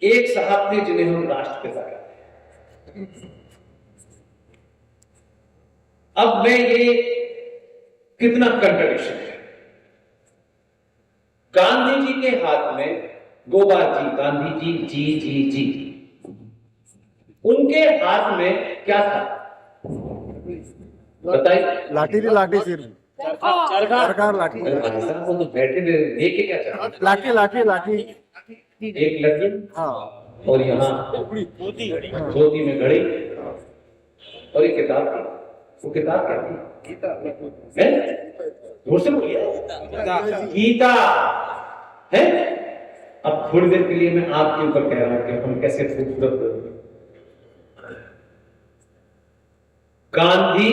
एक साहब थे जिन्हें हम राष्ट्रपिता कहते हैं। अब मैं ये कितना कंट्रडिक्शन है। गांधी जी के हाथ में गोबा जी, गांधी जी जी जी जी, उनके हाथ में क्या था बताइए? लाठी थी, लाठी सिर चरखा लाठी। वो तो बैठे लेके क्या चाहते? लाठी लाठी लाठी। एक लड़की हाँ, और यहाँ धोती में घड़ी और एक किताब थी। वो किताब क्या थी? जोर से बोलिए। गीता है। अब थोड़ी देर के लिए मैं आपके ऊपर कह रहा हूं कि हम कैसे खूबसूरत। गांधी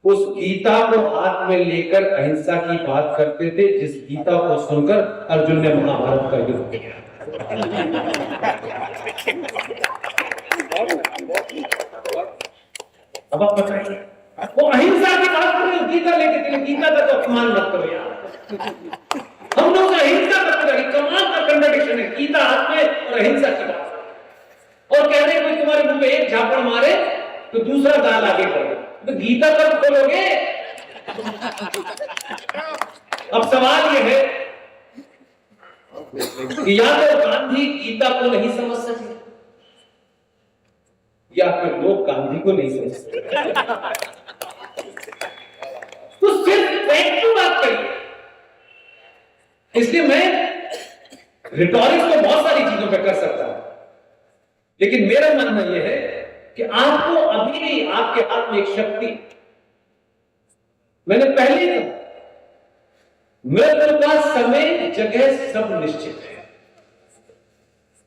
उस गीता को हाथ में लेकर अहिंसा की बात करते थे, जिस गीता को सुनकर अर्जुन ने महाभारत का युद्ध किया। अब आप बताइए, वो अहिंसा की बात कर रहे हो, गीता लेके चले। गीता का तो अपमान मत करो यार। हम लोग अहिंसा मत करें, कमाल का कंट्रडिक्शन है। गीता हाथ में और अहिंसा की बात और कह रहे कोई तुम्हारे मुंह पे एक झापड़ मारे तो दूसरा दाल आगे कर दो। तो गीता कब खोलोगे? अब सवाल यह है कि या तो गांधी गीता को नहीं समझ सके या फिर लोग गांधी को नहीं समझ सके। तो सिर्फ फैक्ट की बात करिए। इसलिए मैं रिटॉरिक्स तो बहुत सारी चीजों पे कर सकता हूं, लेकिन मेरा मानना यह है कि आपको अभी भी आपके हाथ में एक शक्ति, मैंने पहले ही कहा, मृत्यु का समय जगह सब निश्चित है।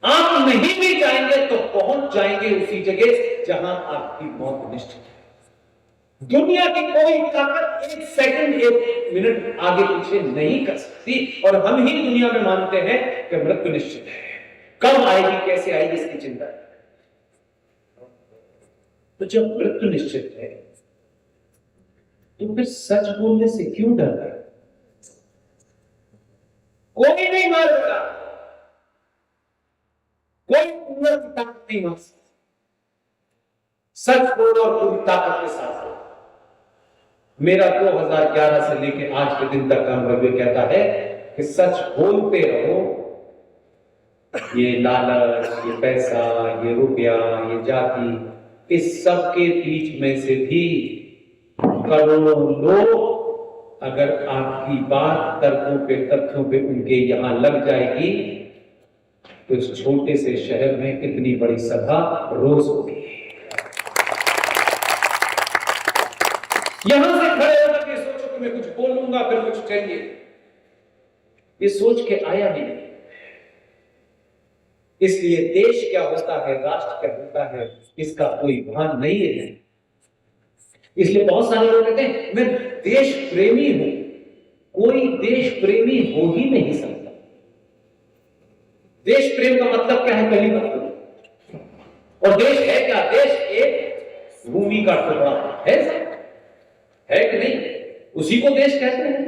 आप नहीं भी जाएंगे तो पहुंच जाएंगे उसी जगह जहां आपकी मौत निश्चित है। दुनिया की कोई ताकत एक सेकंड एक मिनट आगे पीछे नहीं कर सकती, और हम ही दुनिया में मानते हैं कि मृत्यु निश्चित है। कब आएगी, कैसे आएगी, इसकी चिंता है। तो जब मृत्यु निश्चित है तो फिर सच बोलने से क्यों डर रहे? कोई नहीं मार सकता, कोई ताकत नहीं मार सकता। सच बोलो और पूरी ताकत के साथ बोलो। मेरा 2011 से लेकर आज के दिन तक का अनुभव कहता है कि सच बोलते रहो। ये लालच, ये पैसा, ये रुपया, ये जाति, इस सब के बीच में से भी करोड़ों लोग अगर आपकी बात तर्कों पे, तथ्यों पे उनके यहां लग जाएगी तो इस छोटे से शहर में कितनी बड़ी सभा रोज होगी। यहां से खड़े होकर के सोचो कि मैं कुछ बोलूंगा फिर कुछ चाहिए, ये सोच के आया ही नहीं। इसलिए देश क्या होता है, राष्ट्र क्या होता है, इसका कोई भान नहीं है। इसलिए बहुत सारे लोग कहते हैं मैं देश प्रेमी हूं। कोई देश प्रेमी हो ही नहीं सकता। देश प्रेम का मतलब क्या है, पहली बात। और देश है क्या? देश एक भूमि का टुकड़ा है कि नहीं? उसी को देश कहते हैं।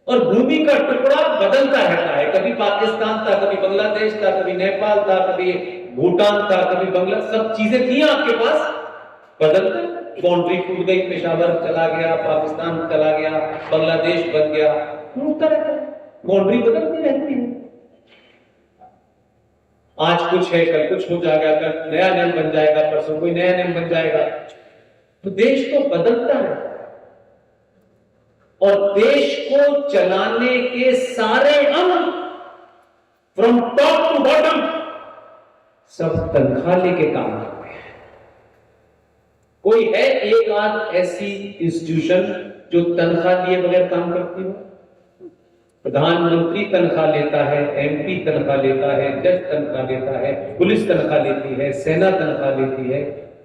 और भूमि का टुकड़ा बदलता रहता है। कभी पाकिस्तान था, कभी बांग्लादेश था, कभी नेपाल था, कभी भूटान था, कभी बांग्ला, सब चीजें थी आपके पास, बदलता। बाउंड्री टूट गई, पेशावर चला गया, पाकिस्तान चला गया, बांग्लादेश बन गया, टूटता रहता है, बाउंड्री बदलती रहती है। आज कुछ है, कल कुछ हो जाएगा, कल नया नियम बन जाएगा, परसों कोई नया नियम बन जाएगा। तो देश तो बदलता है। और देश को चलाने के सारे अंग फ्रॉम टॉप टू बॉटम सब तनख्वाह लेके काम करते हैं। कोई है एक आध ऐसी इंस्टीट्यूशन जो तनख्वाह लिए बगैर काम करती हो? प्रधानमंत्री तनख्वाह लेता है, एमपी तनख्वाह लेता है, जज तनख्वाह लेता है, पुलिस तनख्वाह लेती है, सेना तनख्वाह लेती है।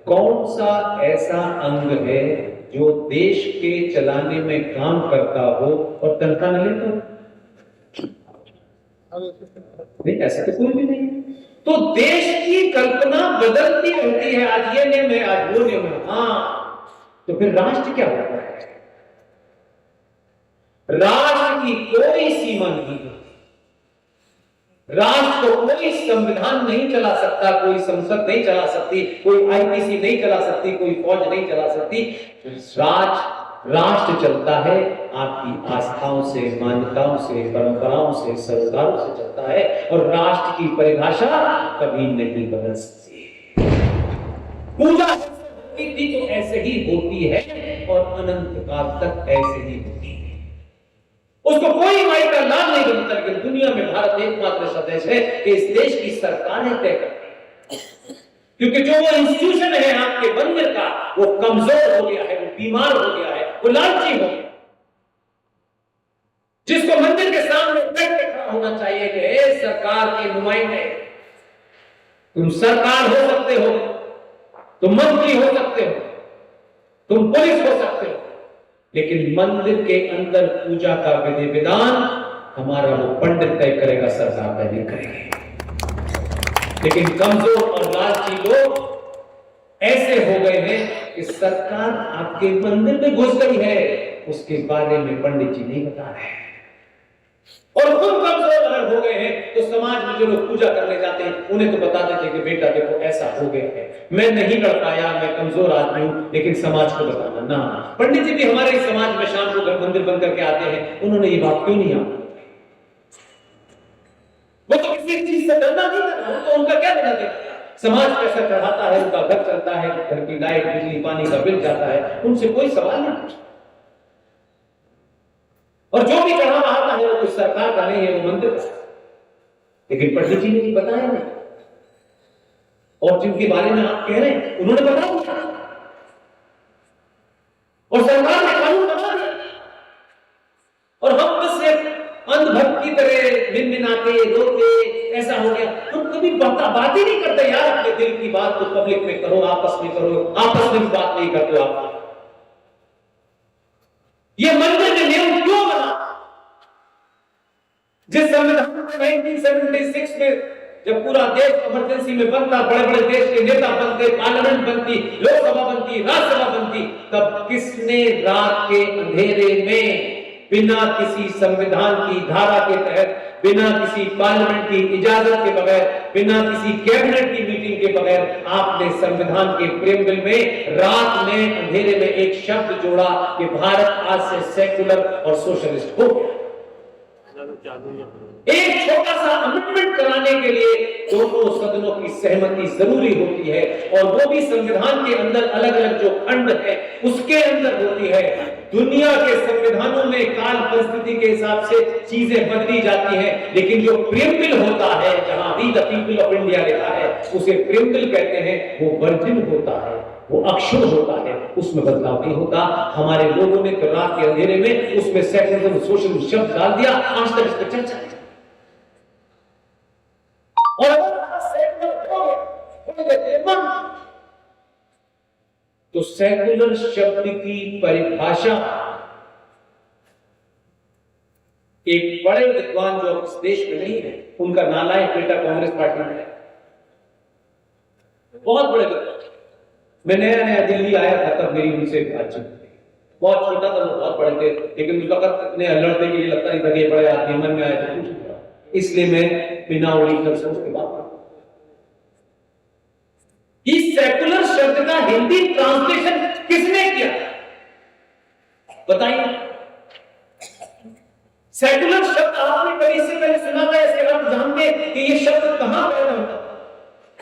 कौन सा ऐसा अंग है जो देश के चलाने में काम करता हो और तनख्वाह न लेता हो? नहीं, ऐसा तो कोई भी नहीं। तो देश की कल्पना बदलती रहती है। आज ये नियम है, आज वो नियम है। हाँ, तो फिर राष्ट्र क्या होता है? राष्ट्र की कोई सीमा नहीं होती। राष्ट्र को कोई संविधान नहीं चला सकता, कोई संसद नहीं चला सकती, कोई आईपीसी नहीं चला सकती, कोई फौज नहीं चला सकती। राष्ट्र चलता है आपकी आस्थाओं से, मान्यताओं से, परंपराओं से, संस्कारों से चलता है, और राष्ट्र की परिभाषा कभी नहीं बदल सकती। पूजा होती थी तो ऐसे ही होती है और अनंत काल तक ऐसे ही होती है, उसको कोई माई का नाम नहीं बनता। लेकिन दुनिया में भारत एकमात्र ऐसा देश है कि इस देश की सरकारें तय करती है, क्योंकि जो वो इंस्टीट्यूशन है आपके मंदिर का, वो कमजोर हो गया है, वो बीमार हो गया है, वो लालची हो गया। जिसको मंदिर के सामने बैठ के खड़ा होना चाहिए कि हे सरकार के नुमाइंदे, तुम सरकार हो सकते हो, तुम मंत्री हो सकते हो, तुम पुलिस हो सकते हो, लेकिन मंदिर के अंदर पूजा का विधि विधान हमारा वो पंडित तय करेगा, सरकार तय नहीं करेगी। लेकिन कमजोर और लालची लोग ऐसे हो गए हैं कि सरकार आपके मंदिर में घुस गई है, उसके बारे में पंडित जी नहीं बता रहे हैं। और खुद कमजोर अगर हो गए हैं तो समाज में जो लोग पूजा करने जाते हैं उन्हें तो बता देते हैं कि बेटा देखो ऐसा हो गया है, मैं नहीं कर पाया, मैं कमजोर आदमी हूं, लेकिन समाज को बताना ना। पंडित जी भी हमारे समाज में शाम को घर मंदिर बंद करके आते हैं, उन्होंने ये बात क्यों नहीं आती? वो तो किसी चीज से डरना नहीं करना, तो उनका क्या लेना देना? समाज पैसा चढ़ाता है, उनका घर चलता है, घर की लाइट बिजली पानी का बिल जाता है, उनसे कोई सवाल नहीं पूछता। और जो भी चढ़ावा आता है वो कुछ सरकार का नहीं है, वो मंदिर का। लेकिन पंडित जी ने बताया नहीं, और जिनके बारे में आप कह रहे हैं उन्होंने बताया, और सरकार ने कानून बना दिया, और हम बस अंधभक्त की तरह मिनमिनाते रोते ऐसा हो गया। हम कभी बात ही नहीं करते यार, अपने दिल की बात तो पब्लिक में करो, आपस में करो, आपस में बात नहीं करते आप। ये मंदिर में नियम क्यों बना? जिस संविधान में 1976 में जब पूरा देश इमरजेंसी में बनता, बड़े बड़े देश के नेता बनते, पार्लियामेंट बनती, लोकसभा बनती, राज्यसभा बनती, तब किसने रात के अंधेरे में बिना किसी संविधान की धारा के तहत, बिना किसी पार्लियामेंट की इजाजत के बगैर, बिना किसी कैबिनेट की मीटिंग के बगैर आपने संविधान के प्रेमबिल में रात में अंधेरे में एक शब्द जोड़ा कि भारत आज से सेक्युलर और सोशलिस्ट हो गया? एक छोटा सा अमेंडमेंट कराने के लिए दोनों सदनों की सहमति जरूरी होती है, और वो भी संविधान के अंदर अलग अलग जो खंड है उसके अंदर होती है। दुनिया के संविधानों में काल परिस्थिति के हिसाब से चीजें बदली जाती हैं, लेकिन जो प्रेमबिल होता है, जहां we the people of India लिखा है, उसे प्रेमबिल कहते हैं। वो वर्जिन होता है, वो अक्षुण होता है, उसमें बदलाव नहीं होता। हमारे लोगों ने तो रात के अंधेरे में उसमें सेक्युलरिज्म सोशलिज्म शब्द डाल दिया, आज तक इस पर चर्चा नहीं। और तो सेक्युलर शब्द की परिभाषा एक बड़े विद्वान जो इस देश में नहीं है, उनका नालायक बेटा कांग्रेस पार्टी में है, बहुत बड़े विद्वान। मैं नया नया दिल्ली आया था तब मेरी उनसे बातचीत हुई, बहुत छोटा था, वो बहुत बड़े थे, लेकिन उस वक्त इतने लड़ते कि ये लगता नहीं था कि बड़े आदमी मन में आए तो कुछ हुआ, इसलिए मैं बिना ओरिजिनल सोच के बात करूं। इस सेकुलर शब्द का हिंदी ट्रांसलेशन किसने किया बताइए? सेकुलर शब्द आपने कभी इससे पहले सुना था? इसके अर्थ जानते कि ये शब्द कहां पैदा होता?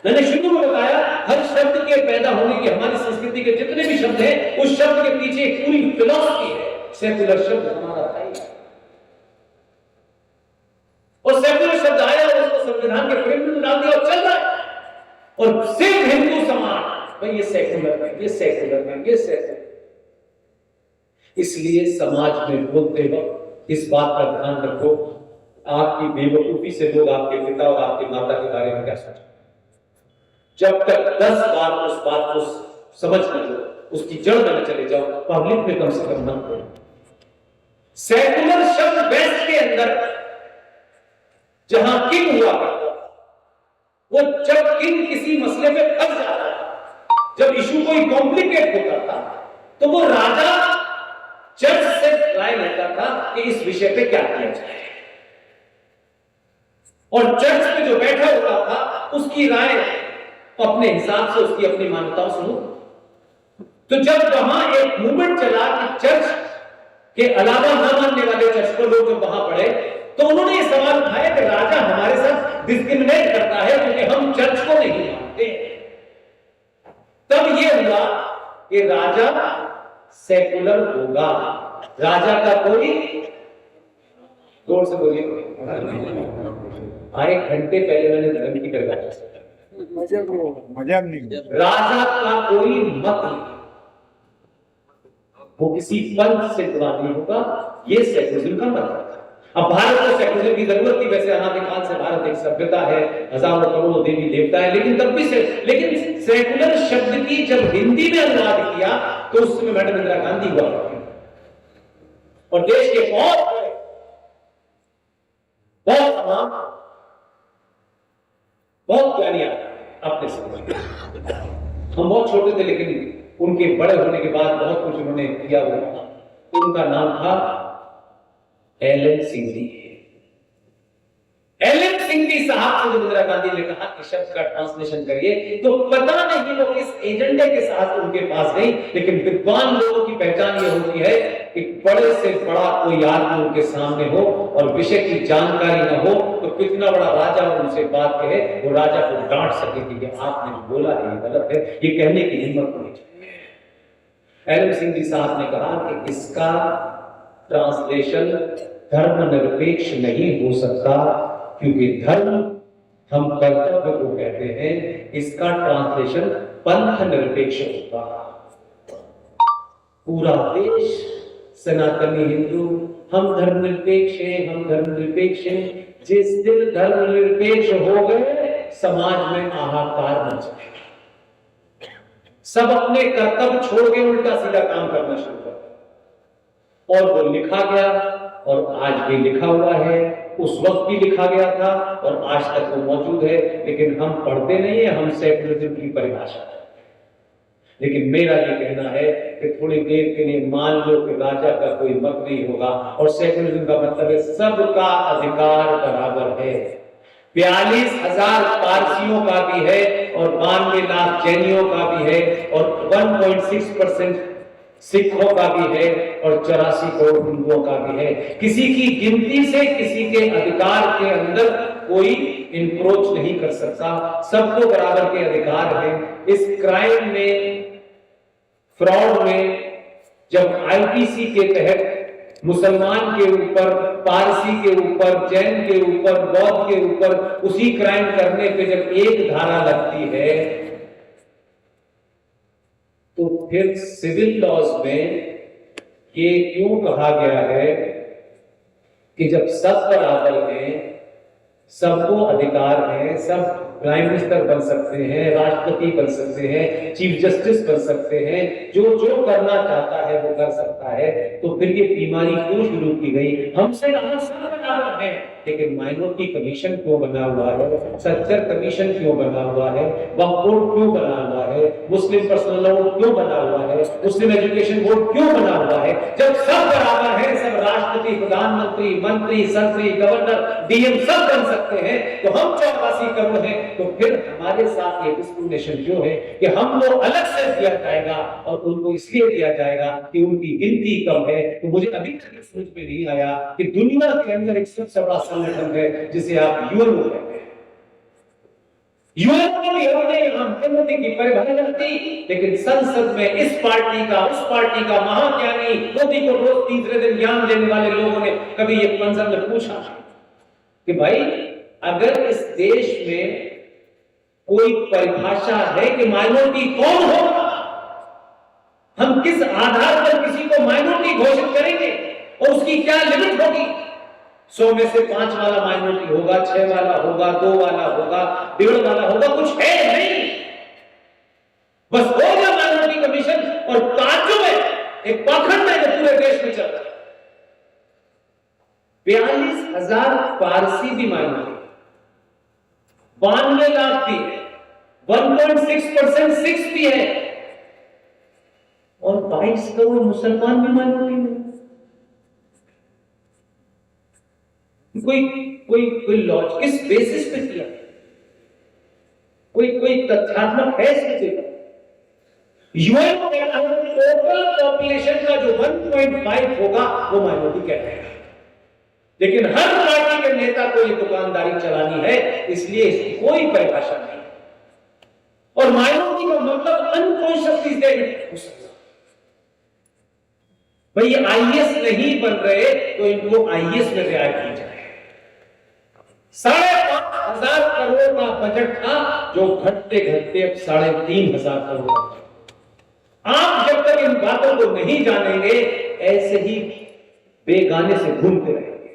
मैंने शुरू में बताया, हर शब्द के पैदा होने की हमारी संस्कृति के जितने भी शब्द हैं, उस शब्द के पीछे एक पूरी फिलॉसफी है। सेकुलर शब्द हमारा था, और सेकुलर शब्द आया और उसको संविधान के प्रेम में डाल दिया और चल रहा है। और सिर्फ हिंदू समाज भाई ये सेकुलर है, ये सेकुलर है, ये सेकुलर। इसलिए समाज में बोलते वक्त इस बात का ध्यान रखो, आपकी बेवकूफी से लोग आपके पिता और आपकी माता के बारे में क्या सोचें। जब तक 10 बार उस बात को समझ न लो, उसकी जड़ में न चले जाओ, पब्लिक में कम से कम न करो। सेकुलर शब्द वेस्ट के अंदर जहां किंग हुआ करता, वो जब किंग किसी मसले में फंस जाता था, जब इशू कोई कॉम्प्लिकेट होता था, तो वो राजा जज से राय लेता था कि इस विषय पे क्या किया जाए। और चर्च में जो बैठा होता था उसकी राय अपने हिसाब से, उसकी अपनी मान्यताओं सुनो। तो जब वहां एक मूवमेंट चला कि चर्च के अलावा न मानने वाले चर्च को लोग जब वहां पढ़े, तो उन्होंने ये सवाल उठाया कि राजा हमारे साथ डिस्क्रिमिनेट करता है क्योंकि हम चर्च को नहीं मानते। तब यह हुआ कि राजा सेकुलर होगा, राजा का कोई, जोर से बोलिए, एक घंटे पहले मैंने धर्म की मजाक नहीं, राजा का कोई मत नहीं, वो किसी पंथ से जुड़ा नहीं होगा, ये सेकुलरिज्म का मतलब था। अब भारत को सेकुलरिज्म की जरूरत थी, वैसे अनादिकाल से भारत एक सभ्यता है, हजारों करोड़ों देवी देवता है, लेकिन तब भी लेकिन सेकुलर शब्द की जब हिंदी में अनुवाद किया तो उस समय मैडम इंदिरा गांधी हुआ और देश के बहुत तमाम बहुत ज्ञानी अपने समय, हम बहुत छोटे थे लेकिन उनके बड़े होने के बाद बहुत कुछ उन्होंने किया हुआ। उनका नाम था एलन सिंघी। एलन सिंघी साहब से इंदिरा गांधी ने कहा कि शब्द का ट्रांसलेशन करिए, तो पता नहीं वो किस एजेंडे के साथ उनके पास गई, लेकिन विद्वान लोगों की पहचान ये होती है कि बड़े से बड़ा कोई आदमी उनके सामने हो और विषय की जानकारी न हो तो कितना बड़ा राजा उनसे बात कहे, वो राजा को डांट सके कि आपने बोला है ये गलत है, ये कहने की हिम्मत होनी चाहिए। एलन सिंघी साहब ने कहा कि इसका ट्रांसलेशन धर्मनिरपेक्ष नहीं हो सकता क्योंकि धर्म हम कर्तव्य को कहते हैं, इसका ट्रांसलेशन पंथ निरपेक्ष होगा। पूरा देश सनातनी हिंदू, हम धर्मनिरपेक्ष हैं, हम धर्मनिरपेक्ष हैं। जिस दिन धर्मनिरपेक्ष हो गए समाज में हाहाकार मच गया, सब अपने कर्तव्य छोड़ के उल्टा सीधा काम करना शुरू कर, और वो लिखा गया और आज भी लिखा हुआ है, उस वक्त भी लिखा गया था और आज तक वो मौजूद है, लेकिन हम पढ़ते नहीं है, हम सेकुलरिज्म की परिभाषा है। लेकिन मेरा ये कहना है कि थोड़ी देर के लिए मान लो कि राजा का कोई मत नहीं होगा, और सेकुलरिज्म का मतलब है सबका अधिकार बराबर है। 42,000 पारसियों का भी है और 92 लाख जैनियों का भी है और 1.6% सिखों का भी है और 84 करोड़ हिंदुओं का भी है। किसी की गिनती से किसी के अधिकार के अंदर कोई इंक्रोच नहीं कर सकता, सबको बराबर के अधिकार हैं। इस क्राइम में, फ्रॉड में, जब आईपीसी के तहत मुसलमान के ऊपर, पारसी के ऊपर, जैन के ऊपर, बौद्ध के ऊपर उसी क्राइम करने पे जब एक धारा लगती है, तो फिर सिविल लॉज में ये क्यों कहा गया है कि जब सब बराबर हैं, सबको अधिकार है, सब प्राइम मिनिस्टर बन सकते हैं, राष्ट्रपति बन सकते हैं, चीफ जस्टिस बन सकते हैं, जो जो करना चाहता है वो कर सकता है, तो फिर ये बीमारी क्यों शुरू की गई? हमसे सब बराबर है, लेकिन माइनॉरिटी कमीशन क्यों बना हुआ है, सच्चर कमीशन क्यों बना हुआ है, वक्फ बोर्ड क्यों बना हुआ है, मुस्लिम पर्सनल लॉ क्यों बना हुआ है, मुस्लिम एजुकेशन बोर्ड क्यों बना हुआ है? जब सब बराबर है, सब राष्ट्रपति, प्रधानमंत्री, मंत्री, संतरी, गवर्नर, डीएम सब बन सकते हैं, तो हम 84 करोड़ हैं, तो फिर हमारे साथ ये डिस्क्रिमिनेशन जो है कि हम लोग अलग से दिया जाएगा और उनको इसलिए दिया जाएगा कि उनकी गिनती कम है। तो मुझे अभी तक समझ में नहीं आया कि दुनिया के अंदर एक सबसे बड़ा संगठन है जिसे आप यूएनओ कहते हैं। यूएनओ भी हमने मोदी की परिभाषा दी, लेकिन संसद में इस पार्टी का उस पार्टी का महाज्ञानी मोदी को रोज तीसरे दिन ज्ञान देने वाले लोगों ने कभी ये पंजर में पूछा कि भाई अगर इस देश में कोई परिभाषा है कि माइनॉरिटी कौन होगा, हम किस आधार पर किसी को माइनॉरिटी घोषित करेंगे और उसकी क्या लिमिट होगी? 100 में से 5 वाला माइनॉरिटी होगा, 6 वाला होगा, 2 वाला होगा, 1.5 वाला होगा, कुछ है नहीं। बस होगा माइनॉरिटी कमीशन और ताज्जुब है, एक पाखंड है जो पूरे देश में चल रहा है। 42,000 पारसी भी माइनॉरिटी, 92 लाख भी है, 1.6% सिक्स भी है और 22 करोड़ मुसलमान भी माइनॉरिटी में। कोई कोई कोई लॉज किस बेसिस पे किया? कोई तथ्यात्मक है इसमें? यूएन टोटल पॉपुलेशन का जो 1.5 होगा वो माइनॉरिटी कहलाएगा, लेकिन हर पार्टी के नेता को ये दुकानदारी चलानी है, इसलिए इसकी कोई परिभाषा नहीं। और माइनॉरिटी का मतलब अनकॉन्शियसली भाई ये आईएएस नहीं बन रहे तो इनको आईएएस में रियायत की जाए। 5,500 करोड़ का बजट था जो घटते घटते अब 3,500 करोड़। आप जब तक इन बातों को नहीं जानेंगे ऐसे ही बेगाने से घूमते रहेंगे।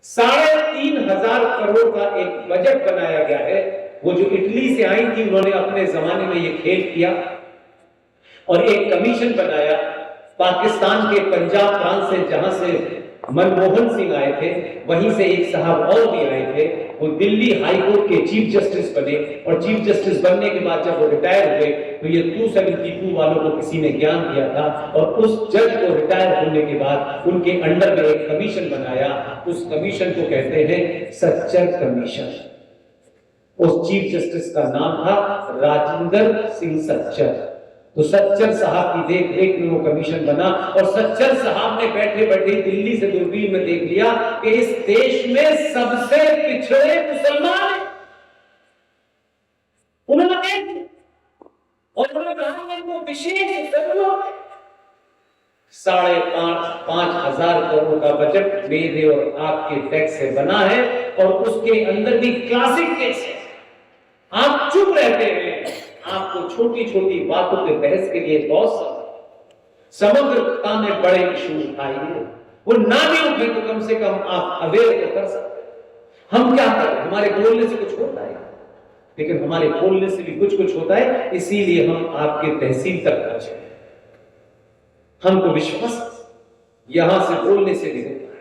3,500 करोड़ का एक बजट बनाया गया है। वो जो इटली से आई थी उन्होंने अपने जमाने में ये खेल किया और एक कमीशन बनाया। पाकिस्तान के पंजाब प्रांत से जहां से मनमोहन सिंह आए थे वहीं से एक साहब और भी आए थे। वो दिल्ली हाई कोर्ट के चीफ जस्टिस बने और चीफ जस्टिस बनने के बाद जब वो रिटायर हुए तो ये 272 वालों को किसी ने ज्ञान दिया था और उस जज को रिटायर होने के बाद उनके अंडर में एक कमीशन बनाया। उस कमीशन को कहते हैं सच्चर कमीशन। उस चीफ जस्टिस का नाम था राजेंद्र सिंह सच्चर। तो सच्चर साहब की देख रेख में वो कमीशन बना और सच्चर साहब ने बैठे बैठे दिल्ली से दूरबीन में देख लिया कि इस देश में सबसे पिछड़े मुसलमान हैं। उन्होंने और उन्होंने कहा इनको विशेष जरूरत है। 5,500 करोड़ का बजट मेरे और आपके टैक्स से बना है और उसके अंदर भी क्लासिक केस है। आप चुप रहते हैं, आपको छोटी छोटी बातों के बहस के लिए बहुत समग्रता में बड़े इशू उठाइए। वो ना भी उठे तो कम से कम आप अवेयर तो कर सकते। हम क्या करें, हमारे बोलने से कुछ होता है, लेकिन हमारे बोलने से भी कुछ होता है। इसीलिए हम आपके तहसील तक पहुंचे। हमको विश्वास यहां से बोलने से भी होता है।